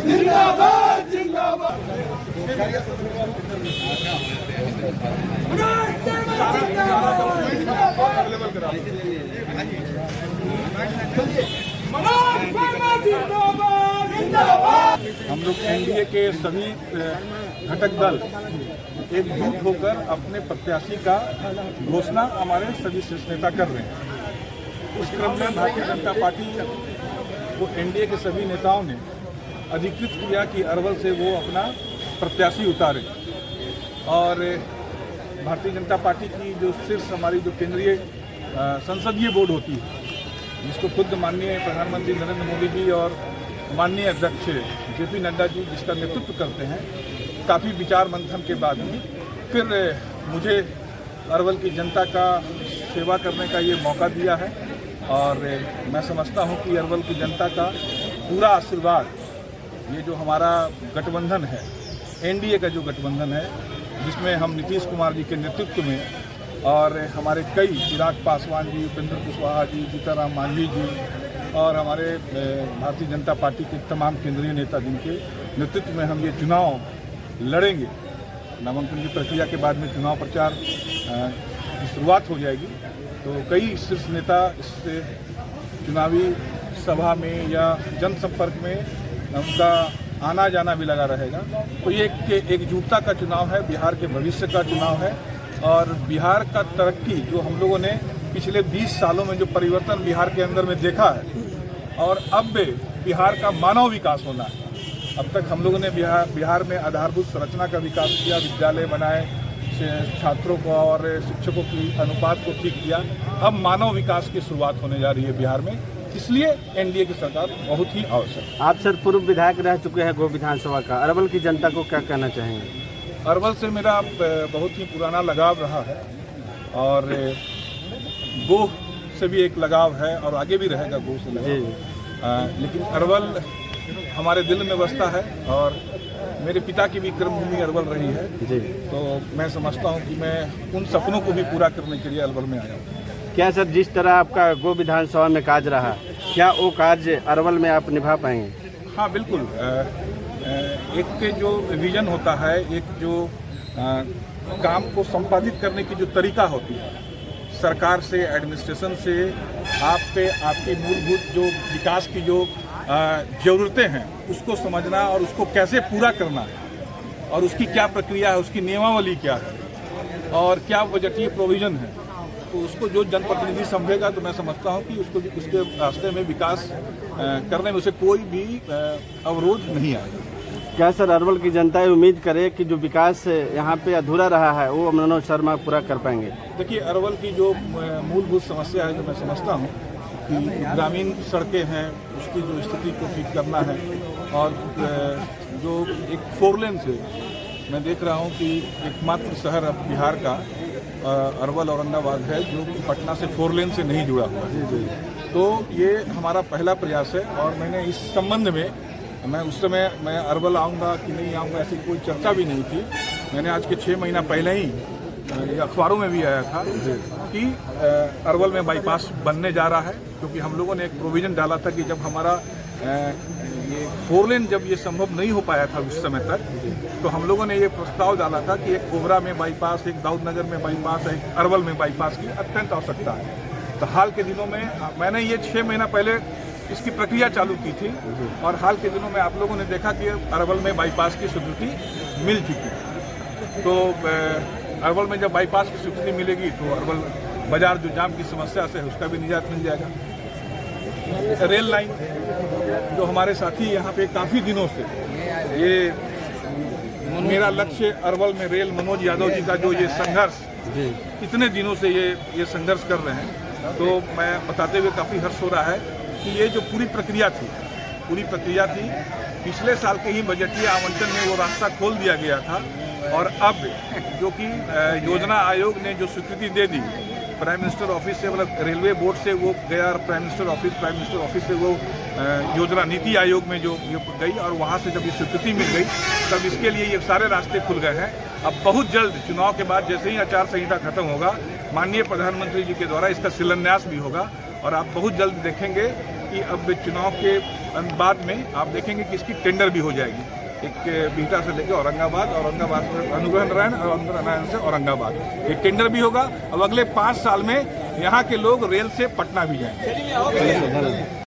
जिंदाबाद जिंदाबाद हम लोग एनडीए के सभी घटक दल एकजुट होकर अपने प्रत्याशी का घोषणा हमारे सभी शीर्ष नेता कर रहे हैं। उस क्रम में भारतीय जनता पार्टी को एनडीए के सभी नेताओं ने अधिकृत किया कि अरवल से वो अपना प्रत्याशी उतारे और भारतीय जनता पार्टी की जो शीर्ष हमारी जो केंद्रीय संसदीय बोर्ड होती है, जिसको खुद माननीय प्रधानमंत्री नरेंद्र मोदी जी और माननीय अध्यक्ष जेपी नड्डा जी जिसका नेतृत्व करते हैं, काफ़ी विचार मंथन के बाद में फिर मुझे अरवल की जनता का सेवा करने का ये मौका दिया है और मैं समझता हूँ कि अरवल की जनता का पूरा आशीर्वाद, ये जो हमारा गठबंधन है, एनडीए का जो गठबंधन है, जिसमें हम नीतीश कुमार जी के नेतृत्व में और हमारे कई चिराग पासवान जी, उपेंद्र कुशवाहा जी, जीतन राम मांझी जी और हमारे भारतीय जनता पार्टी के तमाम केंद्रीय नेता जिनके नेतृत्व में हम ये चुनाव लड़ेंगे। नामांकन की प्रक्रिया के बाद में चुनाव प्रचार की शुरुआत हो जाएगी, तो कई शीर्ष नेता इस चुनावी सभा में या जनसंपर्क में उनका आना जाना भी लगा रहेगा। तो ये एकजुटता का चुनाव है, बिहार के भविष्य का चुनाव है और बिहार का तरक्की जो हम लोगों ने पिछले 20 सालों में जो परिवर्तन बिहार के अंदर में देखा है और अब बिहार का मानव विकास होना है। अब तक हम लोगों ने बिहार में आधारभूत संरचना का विकास किया, विद्यालय बनाए, छात्रों को और शिक्षकों की अनुपात को ठीक किया। अब मानव विकास की शुरुआत होने जा रही है बिहार में, इसलिए एनडीए की सरकार बहुत ही आवश्यक है। आप सर पूर्व विधायक रह चुके हैं गो विधानसभा का, अरवल की जनता को क्या कहना चाहेंगे? अरवल से मेरा बहुत ही पुराना लगाव रहा है और गो से भी एक लगाव है और आगे भी रहेगा गो से लगाव। लेकिन अरवल हमारे दिल में बसता है और मेरे पिता की भी कर्मभूमि अरवल रही है जी। तो मैं समझता हूं कि मैं उन सपनों को भी पूरा करने के लिए अरवल में आया हूं। क्या सर, जिस तरह आपका गो विधानसभा में कार्य रहा, क्या वो कार्य अरवल में आप निभा पाएंगे? हाँ बिल्कुल। एक जो विजन होता है, एक जो काम को संपादित करने की जो तरीका होती है, सरकार से, एडमिनिस्ट्रेशन से आपकी मूलभूत जो विकास की जो ज़रूरतें हैं उसको समझना और उसको कैसे पूरा करना है और उसकी क्या प्रक्रिया है, उसकी नियमावली क्या है और क्या बजटीय प्रोविज़न है, तो उसको जो जनप्रतिनिधि समझेगा तो मैं समझता हूँ कि उसके रास्ते में विकास करने में उसे कोई भी अवरोध नहीं आएगा। क्या सर, अरवल की जनता उम्मीद करे कि जो विकास यहाँ पे अधूरा रहा है वो मनोज शर्मा पूरा कर पाएंगे? देखिए, अरवल की जो मूलभूत समस्या है, जो मैं समझता हूँ कि ग्रामीण सड़कें हैं, उसकी जो स्थिति को ठीक करना है और जो एक 4 लेन से मैं देख रहा हूँ कि एकमात्र शहर अब बिहार का अरवल औरंगाबाद है जो पटना से 4 लेन से नहीं जुड़ा हुआ है। तो ये हमारा पहला प्रयास है और मैंने इस संबंध में उस समय मैं अरवल आऊँगा कि नहीं आऊँगा ऐसी कोई चर्चा भी नहीं थी। मैंने आज के 6 महीना पहले ही अखबारों में भी आया था कि अरवल में बाईपास बनने जा रहा है, क्योंकि हम लोगों ने एक प्रोविज़न डाला था कि जब हमारा ये 4 लेन जब ये संभव नहीं हो पाया था उस समय तक, तो हम लोगों ने ये प्रस्ताव डाला था कि एक कोबरा में बाईपास, एक दाऊदनगर में बाईपास, एक अरवल में बाईपास की अत्यंत आवश्यकता है। तो हाल के दिनों में मैंने ये 6 महीना पहले इसकी प्रक्रिया चालू की थी और हाल के दिनों में आप लोगों ने देखा कि अरवल में बाईपास की स्वीकृति मिल चुकी है। तो अरवल में जब बाईपास की स्वीकृति मिलेगी तो अरवल बाजार जो जाम की समस्या से है उसका भी निजात मिल जाएगा। रेल लाइन जो हमारे साथी यहाँ पे काफ़ी दिनों से ये मेरा लक्ष्य अरवल में रेल, मनोज यादव जी का जो ये संघर्ष इतने दिनों से ये संघर्ष कर रहे हैं, तो मैं बताते हुए काफ़ी हर्ष हो रहा है कि ये जो पूरी प्रक्रिया थी पिछले साल के ही बजटीय आवंटन में वो रास्ता खोल दिया गया था और अब जो कि योजना आयोग ने जो स्वीकृति दे दी, प्राइम मिनिस्टर ऑफिस से, मतलब रेलवे बोर्ड से वो गया, प्राइम मिनिस्टर ऑफिस से वो योजना नीति आयोग में जो गई और वहाँ से जब ये स्वीकृति मिल गई तब इसके लिए ये सारे रास्ते खुल गए हैं। अब बहुत जल्द चुनाव के बाद जैसे ही आचार संहिता खत्म होगा, माननीय प्रधानमंत्री जी के द्वारा इसका शिलान्यास भी होगा और आप बहुत जल्द देखेंगे कि अब चुनाव के बाद में आप देखेंगे कि इसकी टेंडर भी हो जाएगी। एक बिहटा से लेकर औरंगाबाद, औरंगाबाद से अनुग्रह नारायण और अनुग्रह नारायण से औरंगाबाद, एक टेंडर भी होगा। अब अगले 5 साल में यहाँ के लोग रेल से पटना भी जाएंगे।